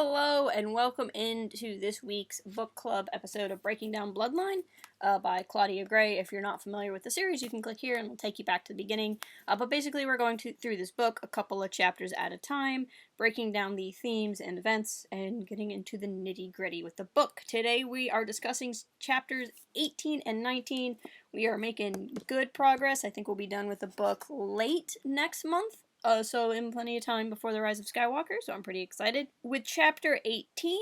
Hello and welcome into this week's book club episode of Breaking Down Bloodline by Claudia Gray. If you're not familiar with the series, you can click here and we'll take you back to the beginning. But basically we're going through this book a couple of chapters at a time, breaking down the themes and events and getting into the nitty-gritty with the book. Today we are discussing chapters 18 and 19. We are making good progress. I think we'll be done with the book late next month. So in plenty of time before the Rise of Skywalker, so I'm pretty excited. With chapter 18,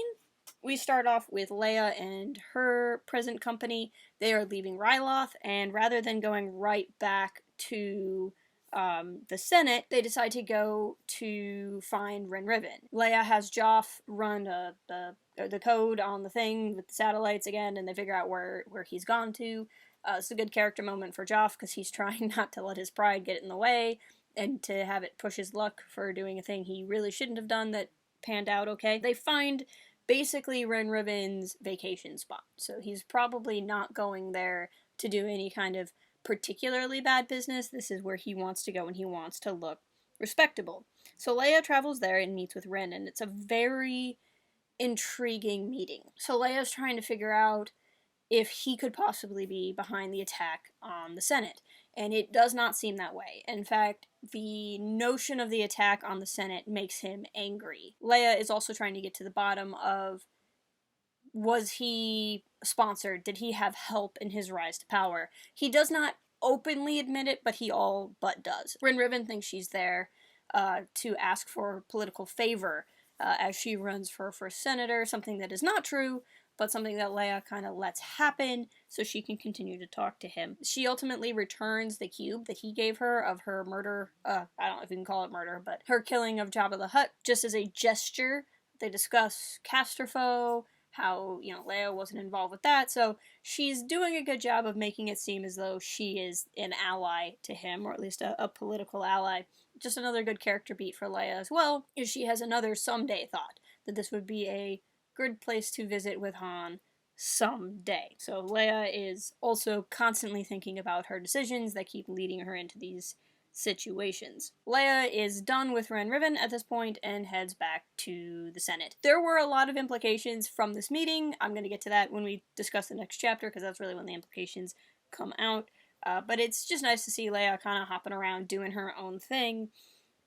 we start off with Leia and her present company. They are leaving Ryloth, and rather than going right back to the Senate, they decide to go to find Ren Riven. Leia has Joff run the code on the thing with the satellites again, and they figure out where he's gone to. It's a good character moment for Joff, because he's trying not to let his pride get in the way, and to have it push his luck for doing a thing he really shouldn't have done that panned out okay. They find basically Ren Riven's vacation spot, so he's probably not going there to do any kind of particularly bad business. This is where he wants to go, and he wants to look respectable. So Leia travels there and meets with Ren, and it's a very intriguing meeting. So Leia's trying to figure out if he could possibly be behind the attack on the Senate. And it does not seem that way. In fact, the notion of the attack on the Senate makes him angry. Leia is also trying to get to the bottom of, was he sponsored? Did he have help in his rise to power? He does not openly admit it, but he all but does. Ren Riven thinks she's there to ask for political favor as she runs for first senator, something that is not true, but something that Leia kind of lets happen so she can continue to talk to him. She ultimately returns the cube that he gave her of her murder, I don't know if you can call it murder, but her killing of Jabba the Hutt, just as a gesture. They discuss Castro, how, Leia wasn't involved with that, so she's doing a good job of making it seem as though she is an ally to him, or at least a political ally. Just another good character beat for Leia as well, is she has another someday thought, that this would be a good place to visit with Han someday. So Leia is also constantly thinking about her decisions that keep leading her into these situations. Leia is done with Ren Riven at this point and heads back to the Senate. There were a lot of implications from this meeting. I'm going to get to that when we discuss the next chapter, because that's really when the implications come out. But it's just nice to see Leia kind of hopping around doing her own thing.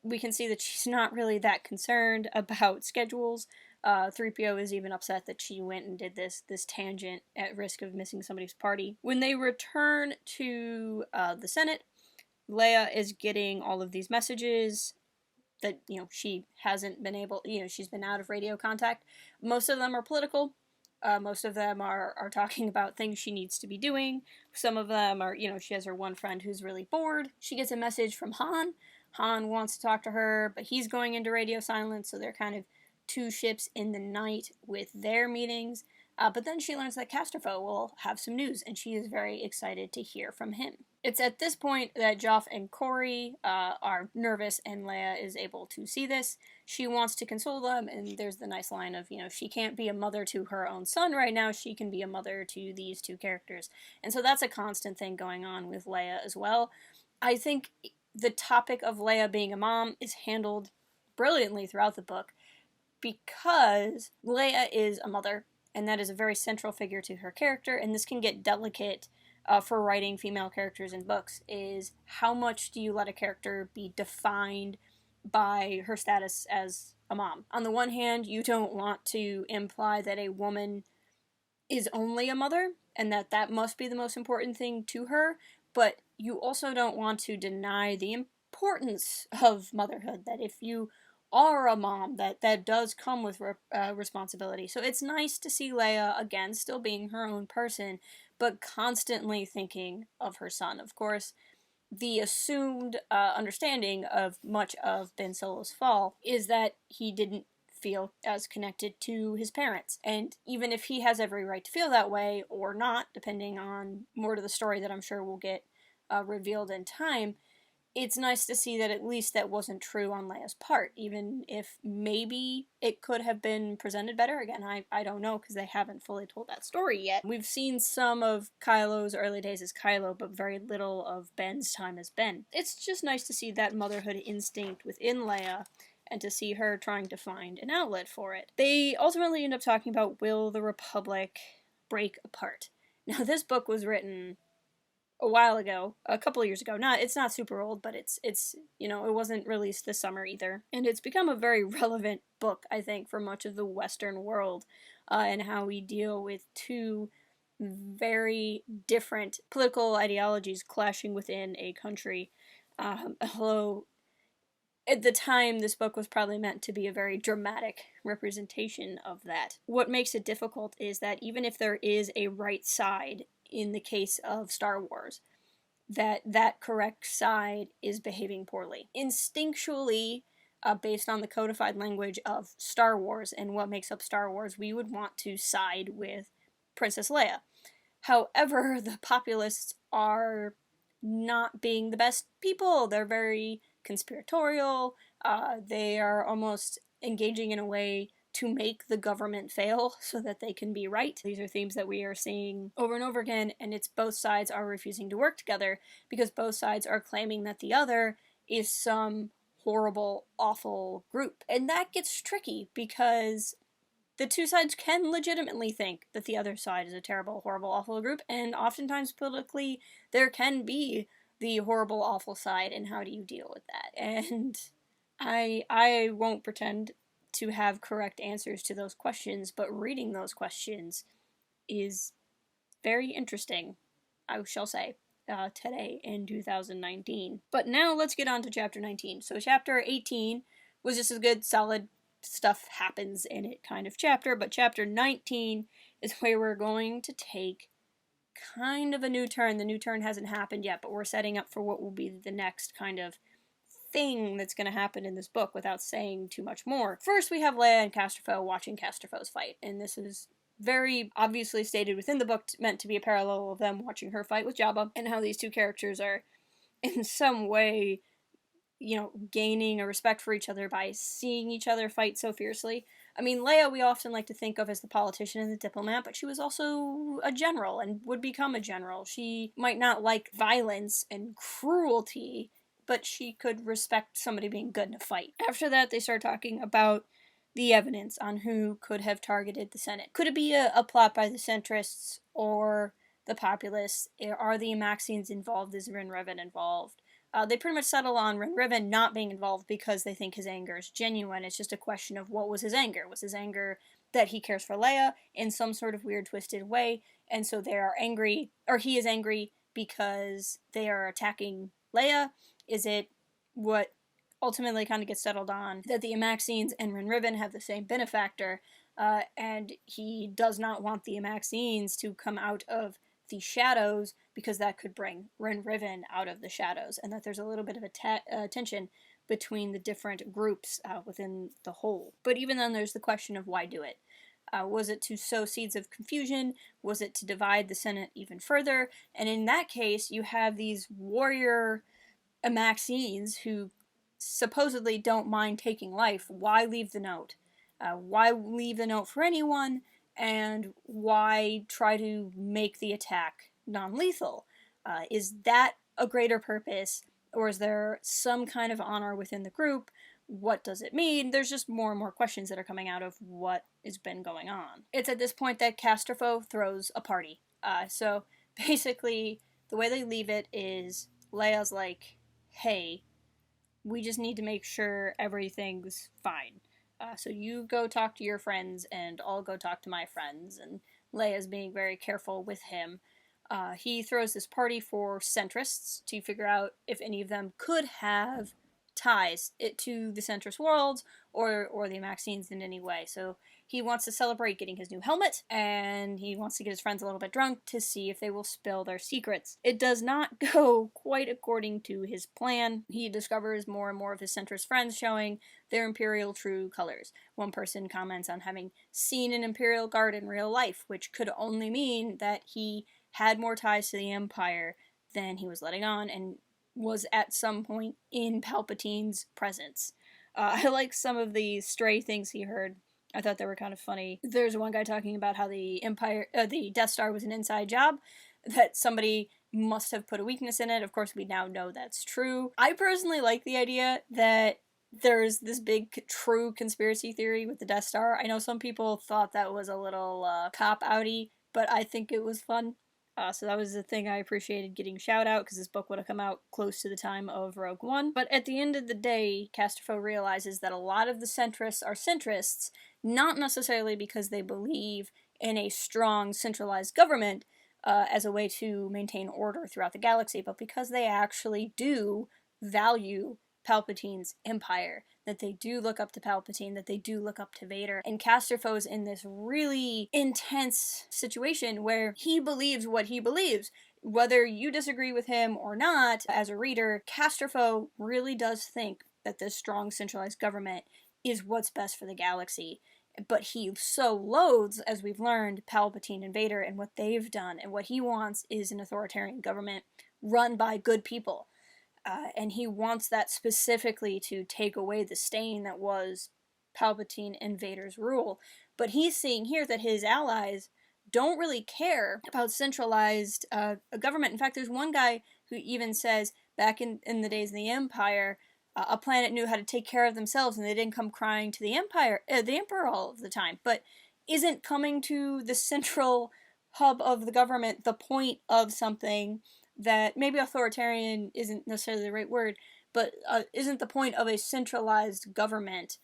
We can see that she's not really that concerned about schedules. 3PO is even upset that she went and did this tangent at risk of missing somebody's party. When they return to the Senate, Leia is getting all of these messages that, she hasn't been able, she's been out of radio contact. Most of them are political. Most of them are talking about things she needs to be doing. Some of them are, she has her one friend who's really bored. She gets a message from Han. Han wants to talk to her, but he's going into radio silence, so they're kind of two ships in the night with their meetings. But then she learns that Castro will have some news, and she is very excited to hear from him. It's at this point that Joff and Corey are nervous, and Leia is able to see this. She wants to console them, and there's the nice line of, she can't be a mother to her own son right now, she can be a mother to these two characters. And so that's a constant thing going on with Leia as well. I think the topic of Leia being a mom is handled brilliantly throughout the book, because Leia is a mother, and that is a very central figure to her character, and this can get delicate for writing female characters in books, is how much do you let a character be defined by her status as a mom? On the one hand, you don't want to imply that a woman is only a mother, and that must be the most important thing to her, but you also don't want to deny the importance of motherhood, that if you are a mom, that does come with responsibility. So it's nice to see Leia, again, still being her own person, but constantly thinking of her son. Of course, the assumed understanding of much of Ben Solo's fall is that he didn't feel as connected to his parents. And even if he has every right to feel that way, or not, depending on more to the story that I'm sure will get revealed in time, it's nice to see that at least that wasn't true on Leia's part, even if maybe it could have been presented better. Again, I don't know, because they haven't fully told that story yet. We've seen some of Kylo's early days as Kylo, but very little of Ben's time as Ben. It's just nice to see that motherhood instinct within Leia, and to see her trying to find an outlet for it. They ultimately end up talking about, will the Republic break apart? Now, this book was written a while ago, a couple of years ago. It's not super old, but it's it wasn't released this summer either. And it's become a very relevant book, I think, for much of the Western world, and how we deal with two very different political ideologies clashing within a country. Although at the time, this book was probably meant to be a very dramatic representation of that. What makes it difficult is that even if there is a right side in the case of Star Wars, that correct side is behaving poorly. Instinctually, based on the codified language of Star Wars and what makes up Star Wars, we would want to side with Princess Leia. However, the populists are not being the best people. They're very conspiratorial. They are almost engaging in a way to make the government fail so that they can be right. These are themes that we are seeing over and over again, and it's both sides are refusing to work together because both sides are claiming that the other is some horrible, awful group. And that gets tricky because the two sides can legitimately think that the other side is a terrible, horrible, awful group, and oftentimes politically there can be the horrible, awful side, and how do you deal with that? And I won't pretend to have correct answers to those questions, but reading those questions is very interesting, I shall say, today in 2019. But now let's get on to chapter 19. So chapter 18 was just a good, solid stuff happens in it kind of chapter, but chapter 19 is where we're going to take kind of a new turn. The new turn hasn't happened yet, but we're setting up for what will be the next kind of thing that's going to happen in this book without saying too much more. First, we have Leia and Castro watching Castro's fight, and this is very obviously stated within the book, meant to be a parallel of them watching her fight with Jabba, and how these two characters are in some way, gaining a respect for each other by seeing each other fight so fiercely. I mean, Leia we often like to think of as the politician and the diplomat, but she was also a general and would become a general. She might not like violence and cruelty, but she could respect somebody being good in a fight. After that, they start talking about the evidence on who could have targeted the Senate. Could it be a plot by the centrists or the populists? Are the Amaxians involved? Is Ren Revan involved? They pretty much settle on Ren Revan not being involved because they think his anger is genuine. It's just a question of what was his anger. Was his anger that he cares for Leia in some sort of weird, twisted way, and so they are angry, or he is angry because they are attacking Leia? Is it what ultimately kind of gets settled on, that the Amaxians and Ren Revan have the same benefactor, and he does not want the Amaxians to come out of the shadows because that could bring Ren Revan out of the shadows, and that there's a little bit of a tension between the different groups within the whole. But even then, there's the question of why do it? Was it to sow seeds of confusion? Was it to divide the Senate even further? And in that case, you have these warrior Amaxians who supposedly don't mind taking life. Why leave the note? Why leave the note for anyone? And why try to make the attack non-lethal? Is that a greater purpose, or is there some kind of honor within the group? What does it mean? There's just more and more questions that are coming out of what has been going on. It's at this point that Castro throws a party. So basically, the way they leave it is Leia's like, hey, we just need to make sure everything's fine. So you go talk to your friends, and I'll go talk to my friends. And Leia's being very careful with him. He throws this party for centrists to figure out if any of them could have ties to the centrist world or the Amaxians in any way. So he wants to celebrate getting his new helmet, and he wants to get his friends a little bit drunk to see if they will spill their secrets. It does not go quite according to his plan. He discovers more and more of his centrist friends showing their Imperial true colors. One person comments on having seen an Imperial guard in real life, which could only mean that he had more ties to the Empire than he was letting on, and was at some point in Palpatine's presence. I like some of the stray things he heard. I thought they were kind of funny. There's one guy talking about how the Death Star was an inside job, that somebody must have put a weakness in it. Of course, we now know that's true. I personally like the idea that there's this big true conspiracy theory with the Death Star. I know some people thought that was a little cop-outy, but I think it was fun. So that was the thing I appreciated getting shout out, because this book would have come out close to the time of Rogue One. But at the end of the day, Castro realizes that a lot of the centrists are centrists, not necessarily because they believe in a strong centralized government as a way to maintain order throughout the galaxy, but because they actually do value Palpatine's empire, that they do look up to Palpatine, that they do look up to Vader. And Castro's in this really intense situation where he believes what he believes. Whether you disagree with him or not, as a reader, Castro really does think that this strong centralized government is what's best for the galaxy. But he so loathes, as we've learned, Palpatine and Vader and what they've done, and what he wants is an authoritarian government run by good people. And he wants that specifically to take away the stain that was Palpatine and Vader's rule. But he's seeing here that his allies don't really care about centralized government. In fact, there's one guy who even says, back in the days of the Empire, a planet knew how to take care of themselves, and they didn't come crying to the Emperor all of the time. But isn't coming to the central hub of the government the point of something that maybe authoritarian isn't necessarily the right word, but isn't the point of a centralized government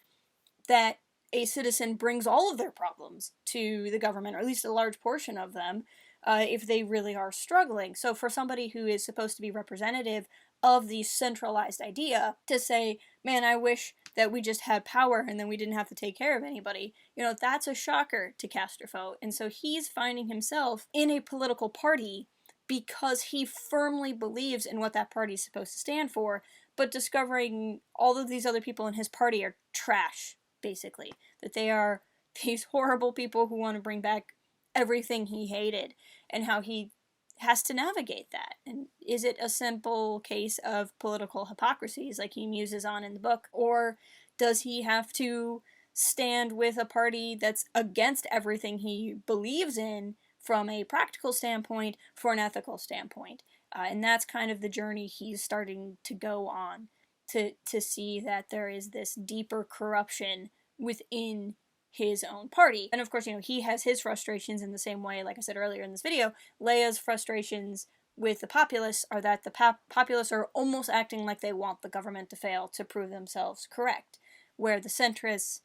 that a citizen brings all of their problems to the government, or at least a large portion of them, if they really are struggling? So for somebody who is supposed to be representative of the centralized idea to say, man, I wish that we just had power and then we didn't have to take care of anybody, that's a shocker to Castro. And so he's finding himself in a political party because he firmly believes in what that party is supposed to stand for, but discovering all of these other people in his party are trash, basically. That they are these horrible people who want to bring back everything he hated, and how he has to navigate that. And is it a simple case of political hypocrisies like he muses on in the book, or does he have to stand with a party that's against everything he believes in from a practical standpoint for an ethical standpoint? And that's kind of the journey he's starting to go on, to see that there is this deeper corruption within his own party. And of course, he has his frustrations in the same way, like I said earlier in this video. Leia's frustrations with the populace are that the populace are almost acting like they want the government to fail to prove themselves correct, where the centrists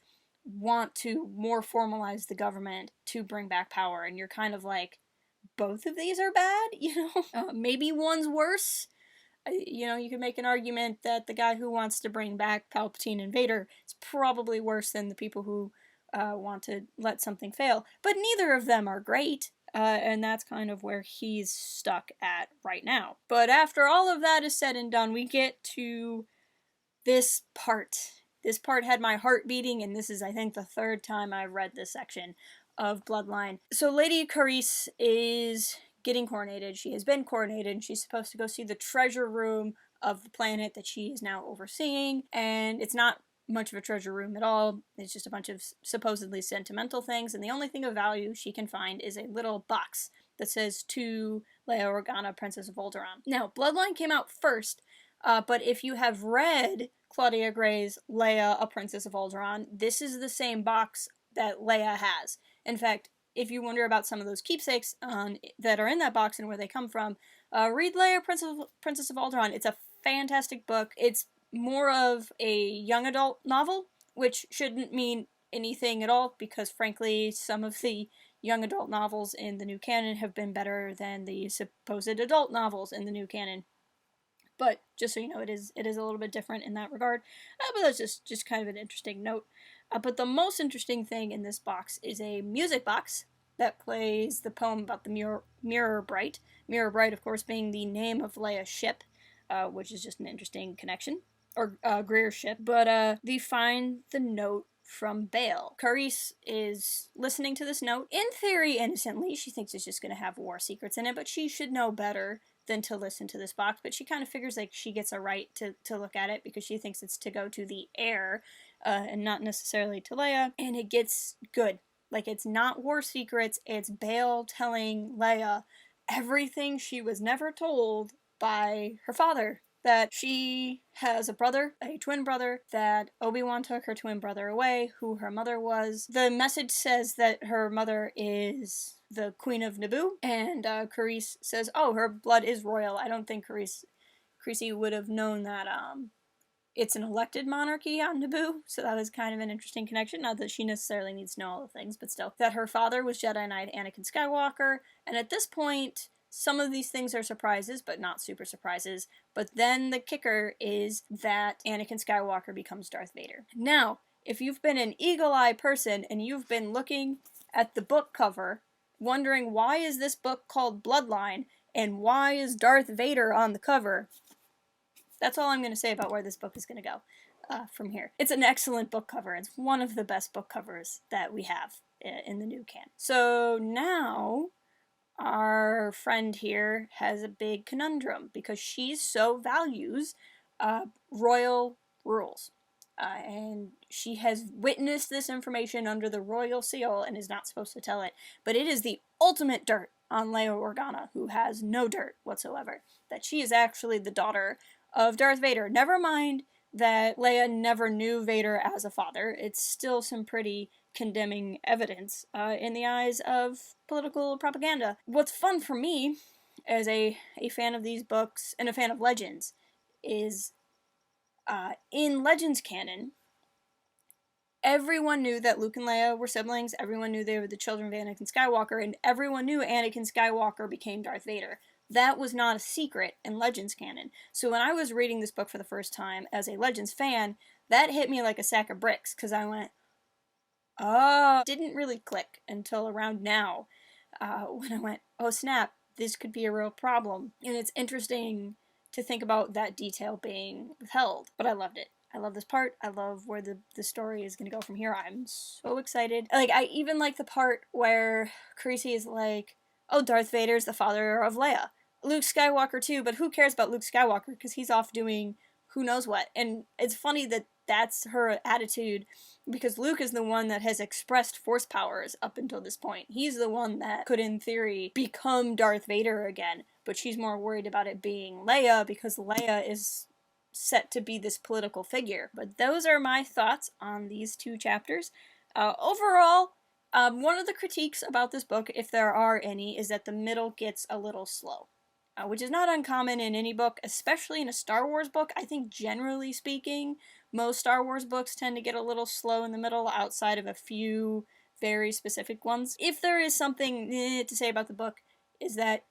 want to more formalize the government to bring back power, and you're kind of like, both of these are bad, maybe one's worse. You can make an argument that the guy who wants to bring back Palpatine and Vader is probably worse than the people who want to let something fail, but neither of them are great, and that's kind of where he's stuck at right now. But after all of that is said and done, we get to this part. This part had my heart beating, and this is, I think, the third time I've read this section of Bloodline. So Lady Icarus is getting coronated. She has been coronated, and she's supposed to go see the treasure room of the planet that she is now overseeing, and it's not much of a treasure room at all. It's just a bunch of supposedly sentimental things, and the only thing of value she can find is a little box that says, "To Leia Organa, Princess of Alderaan." Now, Bloodline came out first, but if you have read Claudia Gray's Leia, a Princess of Alderaan, this is the same box that Leia has. In fact, if you wonder about some of those keepsakes that are in that box and where they come from, read Leia, Princess of Alderaan. It's a fantastic book. It's more of a young adult novel, which shouldn't mean anything at all, because frankly, some of the young adult novels in the new canon have been better than the supposed adult novels in the new canon. But just so you know, it is a little bit different in that regard. But that's just kind of an interesting note. But the most interesting thing in this box is a music box that plays the poem about the Mirror Bright. Mirror Bright, of course, being the name of Leia's ship, which is just an interesting connection. Or Greer's ship. But they find the note from Bail. Carice is listening to this note, in theory innocently. She thinks it's just going to have war secrets in it, but she should know better than to listen to this box. But she kind of figures like she gets a right to look at it, because she thinks it's to go to the heir, and not necessarily to Leia. And it gets good. Like, it's not war secrets, it's Bail telling Leia everything she was never told by her father that she has a brother, a twin brother, that Obi-Wan took her twin brother away, who her mother was. The message says that her mother is the Queen of Naboo, and Carice says, oh, her blood is royal. I don't think Carice would have known that it's an elected monarchy on Naboo, so that was kind of an interesting connection. Not that she necessarily needs to know all the things, but still. That her father was Jedi Knight Anakin Skywalker, and at this point, some of these things are surprises, but not super surprises. But then the kicker is that Anakin Skywalker becomes Darth Vader. Now, if you've been an eagle-eye person and you've been looking at the book cover, wondering why is this book called Bloodline, and why is Darth Vader on the cover, that's all I'm going to say about where this book is going to go from here. It's an excellent book cover. It's one of the best book covers that we have in the new canon. So now, our friend here has a big conundrum because she so values royal rules. And she has witnessed this information under the royal seal and is not supposed to tell it. But it is the ultimate dirt on Leia Organa, who has no dirt whatsoever. That she is actually the daughter of Darth Vader. Never mind that Leia never knew Vader as a father. It's still some pretty condemning evidence in the eyes of political propaganda. What's fun for me as a fan of these books and a fan of Legends is in Legends canon, everyone knew that Luke and Leia were siblings, everyone knew they were the children of Anakin Skywalker, and everyone knew Anakin Skywalker became Darth Vader. That was not a secret in Legends canon. So when I was reading this book for the first time as a Legends fan, that hit me like a sack of bricks, because I went, oh, didn't really click until around now, when I went, oh snap, this could be a real problem. And it's interesting to think about that detail being withheld, but I loved it. I love this part. I love where the story is going to go from here. I'm so excited. Like, I even like the part where Carice is like, oh, Darth Vader's the father of Leia. Luke Skywalker too, but who cares about Luke Skywalker because he's off doing who knows what. And it's funny that that's her attitude because Luke is the one that has expressed force powers up until this point. He's the one that could, in theory, become Darth Vader again, but she's more worried about it being Leia because Leia is set to be this political figure. But those are my thoughts on these two chapters. Overall, one of the critiques about this book, if there are any, is that the middle gets a little slow. Which is not uncommon in any book, especially in a Star Wars book. I think generally speaking, most Star Wars books tend to get a little slow in the middle outside of a few very specific ones. If there is something to say about the book, is that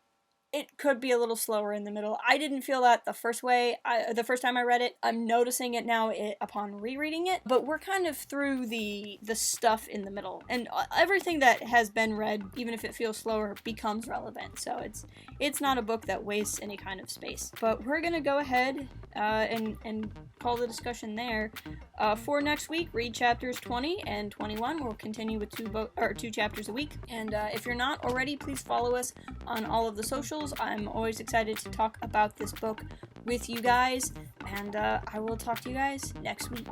it could be a little slower in the middle. I didn't feel that the first time I read it. I'm noticing it now upon rereading it, but we're kind of through the stuff in the middle, and everything that has been read, even if it feels slower, becomes relevant. So it's not a book that wastes any kind of space. But we're gonna go ahead and call the discussion there. For next week, read chapters 20 and 21. We'll continue with two chapters a week. And if you're not already, please follow us on all of the socials. I'm always excited to talk about this book with you guys, and I will talk to you guys next week.